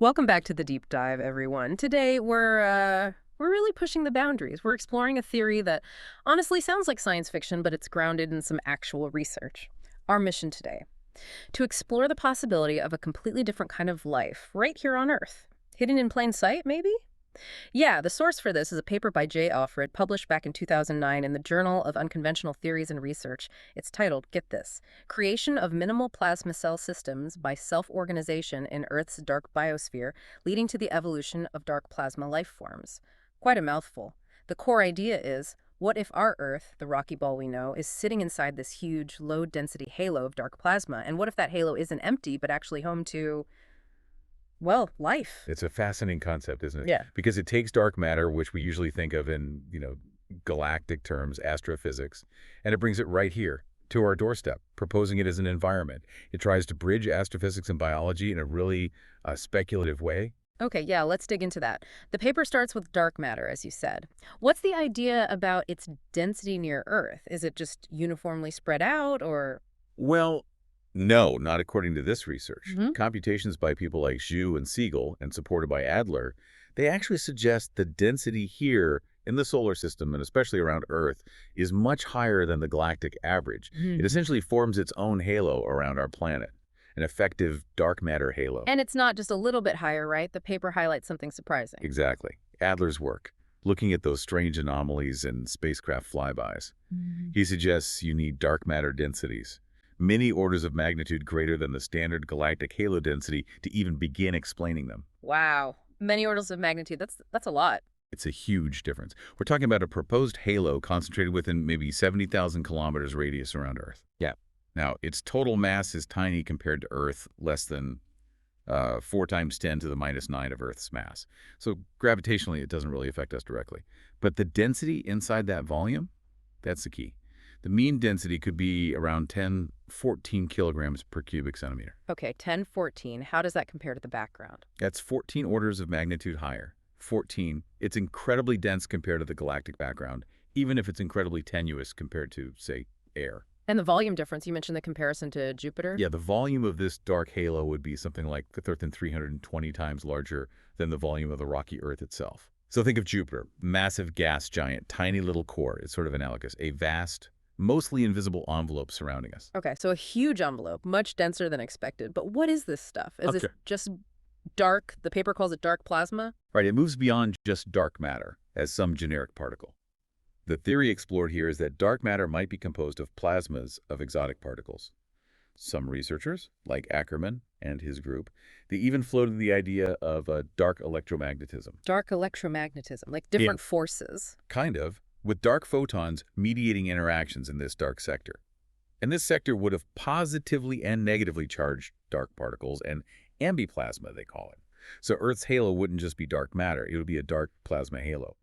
Welcome back to the deep dive, everyone. Today we're really pushing the boundaries. We're exploring a theory that honestly sounds like science fiction, but it's grounded in some actual research. Our mission today, to explore the possibility of a completely different kind of life right here on Earth. Hidden in plain sight, maybe? Yeah, the source for this is a paper by Jay Alfred, published back in 2009 in the Journal of Unconventional Theories and Research. It's titled, get this, Creation of Minimal Plasma Cell Systems by Self-Organization in Earth's Dark Biosphere, Leading to the Evolution of Dark Plasma Life Forms. Quite a mouthful. The core idea is, what if our Earth, the rocky ball we know, is sitting inside this huge, low-density halo of dark plasma? And what if that halo isn't empty, but actually home to, well, life? It's a fascinating concept, isn't it? Yeah. Because it takes dark matter, which we usually think of in, galactic terms, astrophysics, and it brings it right here to our doorstep, proposing it as an environment. It tries to bridge astrophysics and biology in a really speculative way. Okay, yeah, let's dig into that. The paper starts with dark matter, as you said. What's the idea about its density near Earth? Is it just uniformly spread out, or? Well, no, not according to this research. Mhm. Computations by people like Zhu and Siegel, and supported by Adler, they actually suggest the density here in the solar system, and especially around Earth, is much higher than the galactic average. It essentially forms its own halo around our planet, an effective dark matter halo. And it's not just a little bit higher, right? The paper highlights something surprising. Exactly. Adler's work, looking at those strange anomalies in spacecraft flybys. He suggests you need dark matter densities, many orders of magnitude greater than the standard galactic halo density to even begin explaining them. Wow. Many orders of magnitude. That's a lot. It's a huge difference. We're talking about a proposed halo concentrated within maybe 70,000 kilometers radius around Earth. Yeah. Now, its total mass is tiny compared to Earth, less than 4 times 10 to the minus 9 of Earth's mass. So gravitationally, it doesn't really affect us directly. But the density inside that volume, that's the key. The mean density could be around 14 kilograms per cubic centimeter. Okay, 10, 14. How does that compare to the background? That's 14 orders of magnitude higher. 14. It's incredibly dense compared to the galactic background, even if it's incredibly tenuous compared to, say, air. And the volume difference, you mentioned the comparison to Jupiter? Yeah, the volume of this dark halo would be something like 320 times larger than the volume of the rocky Earth itself. So think of Jupiter, massive gas giant, tiny little core. It's sort of analogous, a vast, mostly invisible envelope surrounding us. Okay, so a huge envelope, much denser than expected. But what is this stuff? Is this just dark? The paper calls it dark plasma? Right, it moves beyond just dark matter as some generic particle. The theory explored here is that dark matter might be composed of plasmas of exotic particles. Some researchers, like Ackerman and his group, they even floated the idea of a dark electromagnetism. Dark electromagnetism, like different forces. Kind of, with dark photons mediating interactions in this dark sector. And this sector would have positively and negatively charged dark particles, and ambiplasma, they call it. So Earth's halo wouldn't just be dark matter, it would be a dark plasma halo.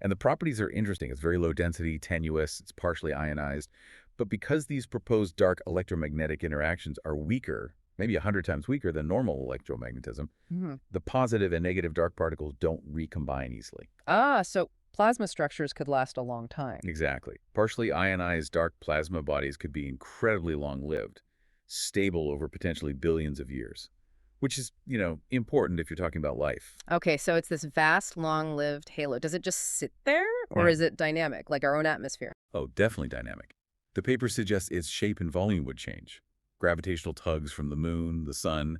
And the properties are interesting. It's very low density, tenuous, it's partially ionized. But because these proposed dark electromagnetic interactions are weaker, maybe 100 times weaker than normal electromagnetism, the positive and negative dark particles don't recombine easily. Ah, so plasma structures could last a long time. Exactly. Partially ionized dark plasma bodies could be incredibly long-lived, stable over potentially billions of years, which is, important if you're talking about life. Okay, so it's this vast, long-lived halo. Does it just sit there, or is it dynamic, like our own atmosphere? Oh, definitely dynamic. The paper suggests its shape and volume would change. Gravitational tugs from the moon, the sun,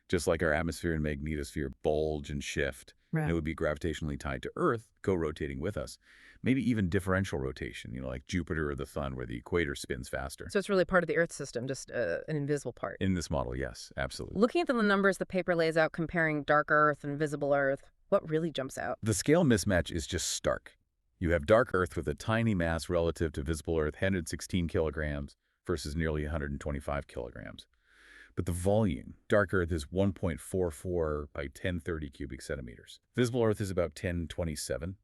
just like our atmosphere and magnetosphere, bulge and shift. Right. And it would be gravitationally tied to Earth, co-rotating with us. Maybe even differential rotation, like Jupiter or the sun, where the equator spins faster. So it's really part of the Earth system, just an invisible part. In this model, yes, absolutely. Looking at the numbers the paper lays out comparing dark Earth and visible Earth, what really jumps out? The scale mismatch is just stark. You have dark Earth with a tiny mass relative to visible Earth, 116 kilograms versus nearly 125 kilograms. But the volume, dark Earth is 1.44 by 1030 cubic centimeters. Visible Earth is about 1027,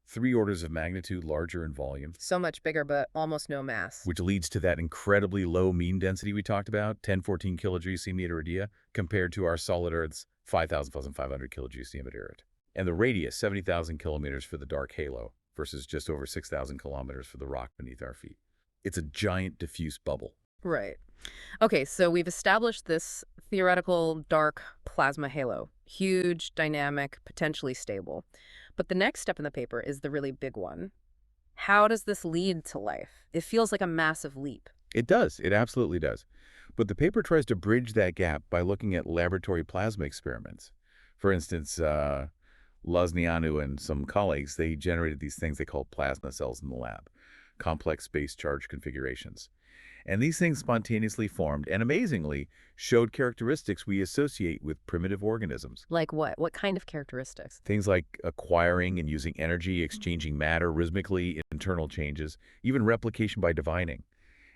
3 orders of magnitude larger in volume. So much bigger, but almost no mass. Which leads to that incredibly low mean density we talked about, 1014 kilojoules per dia, compared to our solid Earth's 5,500 kilojoules per dia. And the radius, 70,000 kilometers for the dark halo, versus just over 6,000 kilometers for the rock beneath our feet. It's a giant diffuse bubble. Right. Okay, so we've established this theoretical dark plasma halo. Huge, dynamic, potentially stable. But the next step in the paper is the really big one. How does this lead to life? It feels like a massive leap. It does. It absolutely does. But the paper tries to bridge that gap by looking at laboratory plasma experiments. For instance, Loznianu and some colleagues, they generated these things they call plasma cells in the lab, complex base charge configurations. And these things spontaneously formed and amazingly showed characteristics we associate with primitive organisms. Like what? What kind of characteristics? Things like acquiring and using energy, exchanging matter rhythmically, internal changes, even replication by dividing.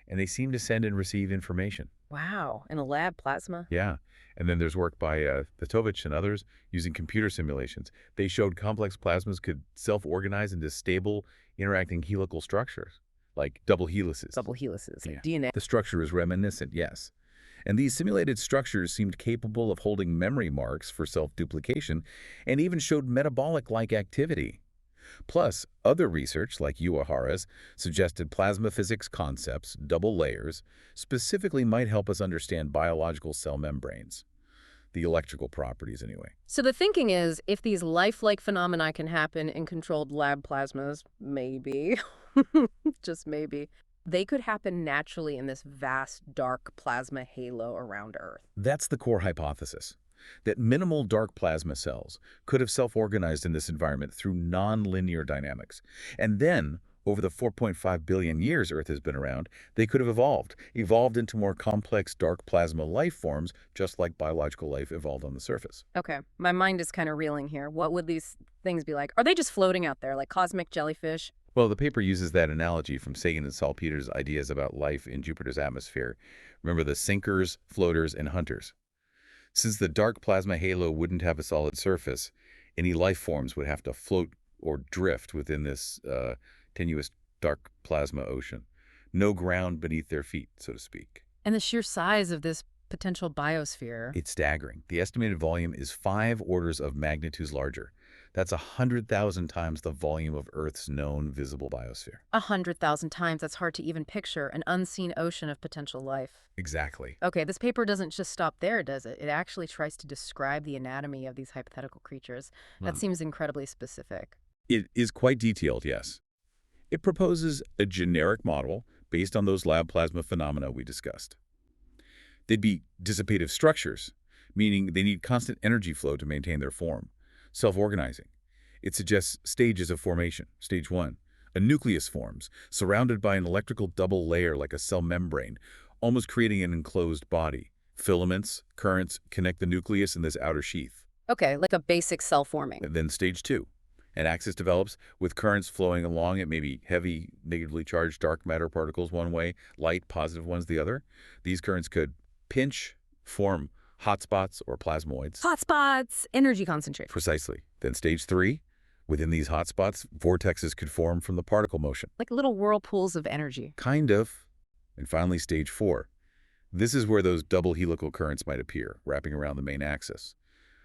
And they seem to send and receive information. Wow, in a lab plasma? Yeah. And then there's work by Vitovich and others using computer simulations. They showed complex plasmas could self-organize into stable, interacting helical structures, like double helices. Double helices, like Yeah. DNA. The structure is reminiscent, yes. And these simulated structures seemed capable of holding memory marks for self-duplication and even showed metabolic-like activity. Plus, other research, like Uehara's, suggested plasma physics concepts, double layers, specifically might help us understand biological cell membranes. The electrical properties, anyway. So the thinking is, if these lifelike phenomena can happen in controlled lab plasmas, maybe, just maybe, they could happen naturally in this vast dark plasma halo around Earth. That's the core hypothesis, that minimal dark plasma cells could have self-organized in this environment through non-linear dynamics. And then, over the 4.5 billion years Earth has been around, they could have evolved into more complex dark plasma life forms, just like biological life evolved on the surface. Okay, my mind is kind of reeling here. What would these things be like? Are they just floating out there, like cosmic jellyfish? Well, the paper uses that analogy from Sagan and Salpeter's ideas about life in Jupiter's atmosphere. Remember the sinkers, floaters, and hunters. Since the dark plasma halo wouldn't have a solid surface, any life forms would have to float or drift within this tenuous dark plasma ocean. No ground beneath their feet, so to speak. And the sheer size of this potential biosphere. It's staggering. The estimated volume is 5 orders of magnitudes larger. That's 100,000 times the volume of Earth's known visible biosphere. 100,000 times. That's hard to even picture. An unseen ocean of potential life. Exactly. Okay, this paper doesn't just stop there, does it? It actually tries to describe the anatomy of these hypothetical creatures. That seems incredibly specific. It is quite detailed, yes. It proposes a generic model based on those lab plasma phenomena we discussed. They'd be dissipative structures, meaning they need constant energy flow to maintain their form. Self-organizing. It suggests stages of formation. Stage 1. A nucleus forms, surrounded by an electrical double layer like a cell membrane, almost creating an enclosed body. Filaments, currents connect the nucleus in this outer sheath. Okay, like a basic cell forming. And then stage 2. An axis develops with currents flowing along it, maybe heavy, negatively charged dark matter particles one way, light, positive ones the other. These currents could pinch, form hotspots or plasmoids. Hotspots, energy concentrate. Precisely. Then stage 3, within these hotspots, vortexes could form from the particle motion. Like little whirlpools of energy. Kind of. And finally, stage 4. This is where those double helical currents might appear, wrapping around the main axis.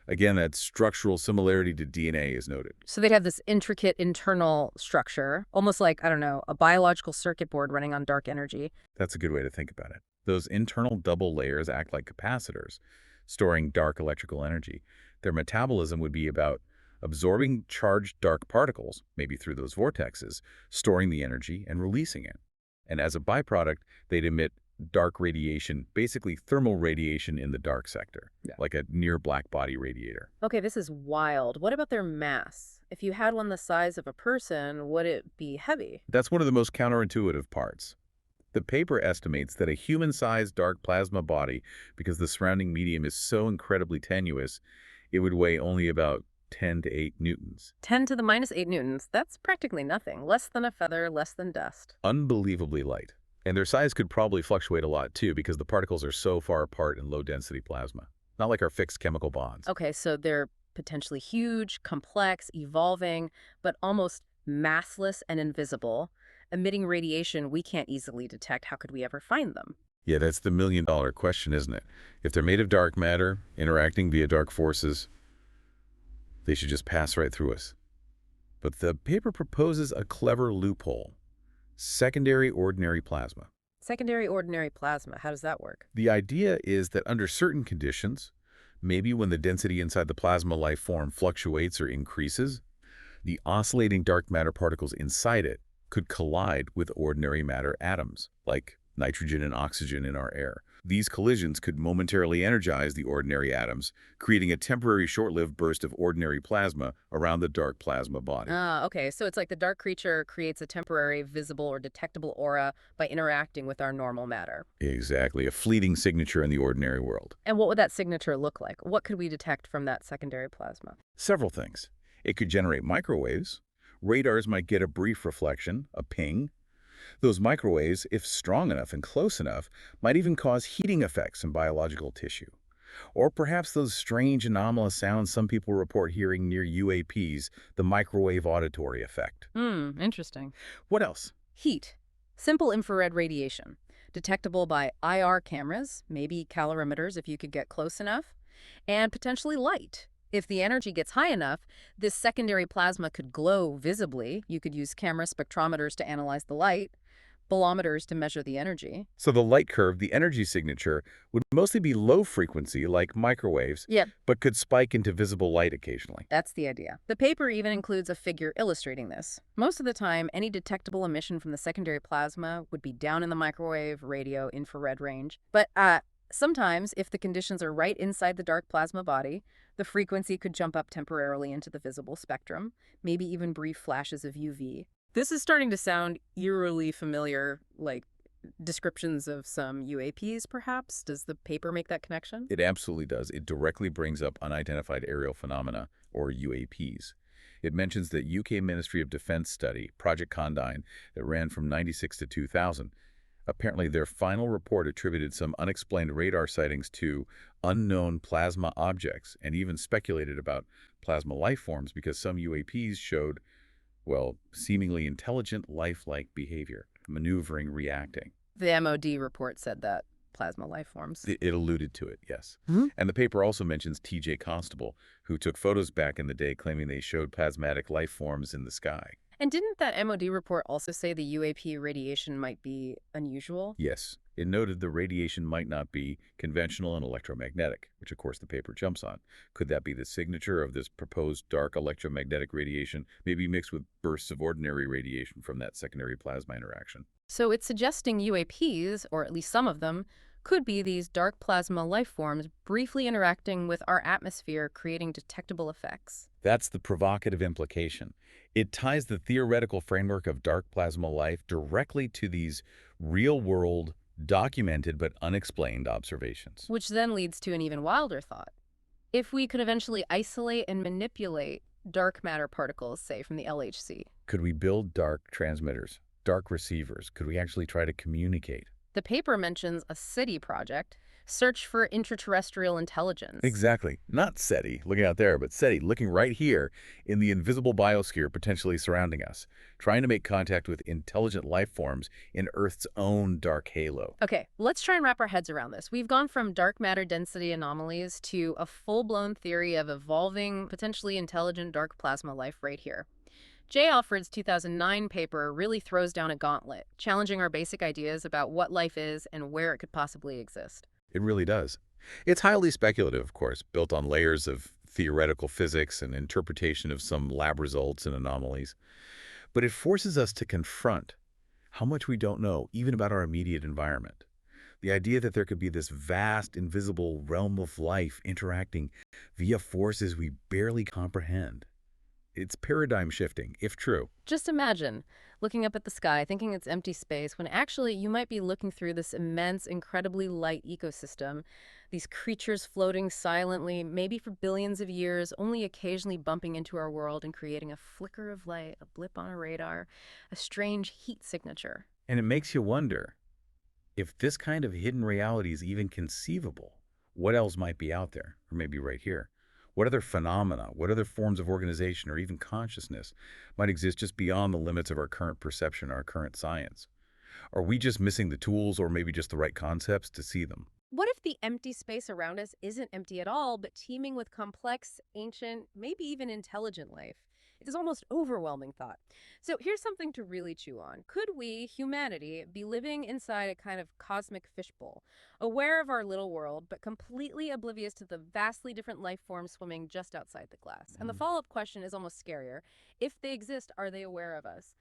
Again, that structural similarity to DNA is noted. So they'd have this intricate internal structure, almost like, I don't know, a biological circuit board running on dark energy. That's a good way to think about it. Those internal double layers act like capacitors, storing dark electrical energy. Their metabolism would be about absorbing charged dark particles, maybe through those vortexes, storing the energy and releasing it. And as a byproduct, they'd emit dark radiation, basically thermal radiation in the dark sector, like a near black body radiator. Okay, this is wild. What about their mass? If you had one the size of a person, would it be heavy? That's one of the most counterintuitive parts. The paper estimates that a human-sized dark plasma body, because the surrounding medium is so incredibly tenuous, it would weigh only about 10 to 8 newtons. 10 to the minus 8 newtons. That's practically nothing. Less than a feather, less than dust. Unbelievably light. And their size could probably fluctuate a lot, too, because the particles are so far apart in low-density plasma. Not like our fixed chemical bonds. Okay, so they're potentially huge, complex, evolving, but almost massless and invisible, emitting radiation we can't easily detect. How could we ever find them? Yeah, that's the million-dollar question, isn't it? If they're made of dark matter, interacting via dark forces, they should just pass right through us. But the paper proposes a clever loophole. Secondary ordinary plasma. Secondary ordinary plasma, how does that work? The idea is that under certain conditions, maybe when the density inside the plasma life form fluctuates or increases, the oscillating dark matter particles inside it could collide with ordinary matter atoms, like nitrogen and oxygen in our air. These collisions could momentarily energize the ordinary atoms, creating a temporary short-lived burst of ordinary plasma around the dark plasma body. Ah, okay. So it's like the dark creature creates a temporary, visible, or detectable aura by interacting with our normal matter. Exactly, a fleeting signature in the ordinary world. And what would that signature look like? What could we detect from that secondary plasma? Several things. It could generate microwaves. Radars might get a brief reflection, a ping. Those microwaves, if strong enough and close enough, might even cause heating effects in biological tissue. Or perhaps those strange anomalous sounds some people report hearing near UAPs, the microwave auditory effect. Interesting. What else? Heat. Simple infrared radiation. Detectable by IR cameras, maybe calorimeters if you could get close enough, and potentially light. If the energy gets high enough, this secondary plasma could glow visibly. You could use camera spectrometers to analyze the light, bolometers to measure the energy. So the light curve, the energy signature, would mostly be low frequency, like microwaves, Yep, but could spike into visible light occasionally. that's the idea. The paper even includes a figure illustrating this. Most of the time, any detectable emission from the secondary plasma would be down in the microwave, radio, infrared range. But sometimes, if the conditions are right inside the dark plasma body, the frequency could jump up temporarily into the visible spectrum, maybe even brief flashes of UV. This is starting to sound eerily familiar, like descriptions of some UAPs, perhaps? Does the paper make that connection? It absolutely does. It directly brings up unidentified aerial phenomena, or UAPs. It mentions the UK Ministry of Defense study, Project Condign, that ran from 96 to 2000. Apparently, their final report attributed some unexplained radar sightings to unknown plasma objects and even speculated about plasma life forms because some UAPs showed, well, seemingly intelligent lifelike behavior, maneuvering, reacting. The MOD report said that plasma life forms. It alluded to it, yes. Hmm? And the paper also mentions T.J. Constable, who took photos back in the day claiming they showed plasmatic life forms in the sky. And didn't that MOD report also say the UAP radiation might be unusual? Yes, it noted the radiation might not be conventional and electromagnetic, which of course the paper jumps on. Could that be the signature of this proposed dark electromagnetic radiation, maybe mixed with bursts of ordinary radiation from that secondary plasma interaction? So it's suggesting UAPs, or at least some of them, could be these dark plasma life forms briefly interacting with our atmosphere, creating detectable effects. That's the provocative implication. It ties the theoretical framework of dark plasma life directly to these real-world, documented but unexplained observations. Which then leads to an even wilder thought. If we could eventually isolate and manipulate dark matter particles, say from the LHC, Could we build dark transmitters, dark receivers? Could we actually try to communicate? the paper mentions a SETI project, Search for Intraterrestrial Intelligence. Exactly. Not SETI, looking out there, but SETI, looking right here in the invisible biosphere potentially surrounding us, trying to make contact with intelligent life forms in Earth's own dark halo. Okay, let's try and wrap our heads around this. We've gone from dark matter density anomalies to a full-blown theory of evolving, potentially intelligent dark plasma life right here. Jay Alfred's 2009 paper really throws down a gauntlet, challenging our basic ideas about what life is and where it could possibly exist. It really does. It's highly speculative, of course, built on layers of theoretical physics and interpretation of some lab results and anomalies. But it forces us to confront how much we don't know, even about our immediate environment. The idea that there could be this vast, invisible realm of life interacting via forces we barely comprehend. It's paradigm shifting, if true. Just imagine looking up at the sky, thinking it's empty space, when actually you might be looking through this immense, incredibly light ecosystem, these creatures floating silently, maybe for billions of years, only occasionally bumping into our world and creating a flicker of light, a blip on a radar, a strange heat signature. And it makes you wonder, if this kind of hidden reality is even conceivable, what else might be out there, or maybe right here? What other phenomena, what other forms of organization or even consciousness might exist just beyond the limits of our current perception, our current science? Are we just missing the tools or maybe just the right concepts to see them? What if the empty space around us isn't empty at all, but teeming with complex, ancient, maybe even intelligent life? It's almost overwhelming thought. So here's something to really chew on. Could we, humanity, be living inside a kind of cosmic fishbowl, aware of our little world, but completely oblivious to the vastly different life forms swimming just outside the glass? And the Mm. follow-up question is almost scarier. If they exist, are they aware of us?